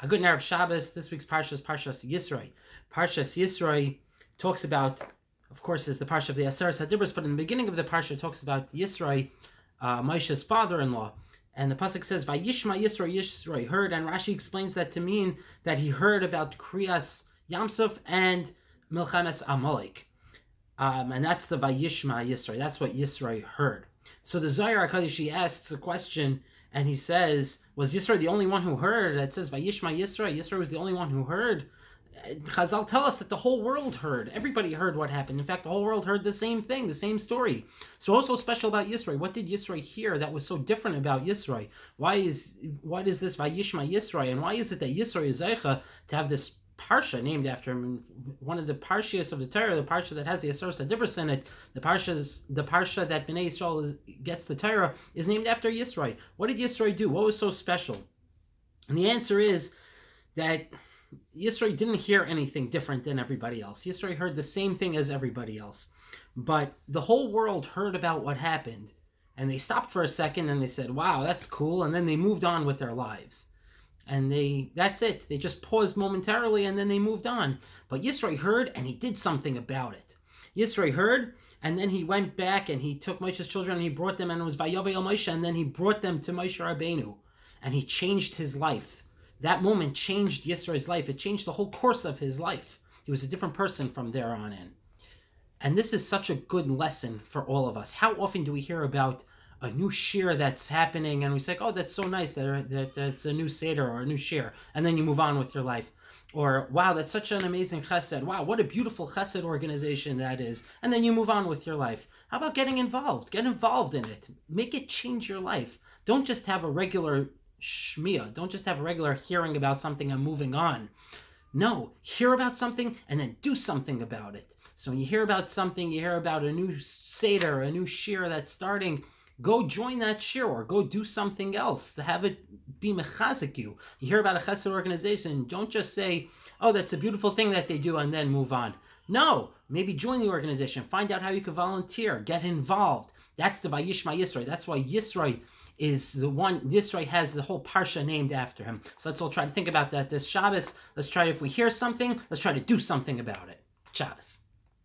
A good Erev Shabbos. This week's Parshas, Parshas Yisro. Parshas Yisro talks about, of course, is the Parsha of the Aseres HaDibros, but in the beginning of the Parsha it talks about Yisro, Moshe's father-in-law. And the pasuk says, "Vayishma Yisro." Yisro heard, and Rashi explains that to mean that he heard about Kriyas Yamsuf and Milchemes Amalek, and that's the Vayishma Yisro. That's what Yisro heard. So the Zohar HaKadosh asks a question, and he says, "Was Yisro the only one who heard?" It says, "Vayishma Yisro." Yisro was the only one who heard. Chazal tell us that the whole world heard. Everybody heard what happened. In fact, the whole world heard the same thing, the same story. So what's so special about Yisro? What did Yisro hear that was so different about Yisro? What is this Vayishma Yisro? And why is it that Yisro is Zeicha to have this Parsha named after him? And one of the Parshas of the Torah, the Parsha that has the Aseres HaDibros in it, the Parsha that Bnei Yisrael gets the Torah, is named after Yisro. What did Yisro do? What was so special? And the answer is that Yisro didn't hear anything different than everybody else. Yisro heard the same thing as everybody else. But the whole world heard about what happened, and they stopped for a second and they said, "Wow, that's cool," and then they moved on with their lives. And that's it. They just paused momentarily and then they moved on. But Yisro heard and he did something about it. Yisro heard, and then he went back and he took Moshe's children and he brought them, and it was Vayovel Moshe, and then he brought them to Moshe Rabbeinu, and he changed his life. That moment changed Yisro's life. It changed the whole course of his life. He was a different person from there on in. And this is such a good lesson for all of us. How often do we hear about a new shir that's happening and we say, "Oh, that's so nice that that's a new seder or a new shir," and then you move on with your life. Or, "Wow, that's such an amazing chesed. Wow, what a beautiful chesed organization that is." And then you move on with your life. How about getting involved? Get involved in it. Make it change your life. Don't just have a regular shmiya. Don't just have a regular hearing about something and moving on. No, hear about something and then do something about it. So when you hear about something, you hear about a new seder, a new shir that's starting, go join that shir or go do something else to have it be mechazik you. You hear about a chesed organization, don't just say, "Oh, that's a beautiful thing that they do," and then move on. No, maybe join the organization, find out how you can volunteer, get involved. That's the Vayishma Yisro. That's why Yisro is the one. Yisro has the whole parsha named after him. So let's all try to think about that this Shabbos. Let's try, if we hear something, let's try to do something about it. Shabbos.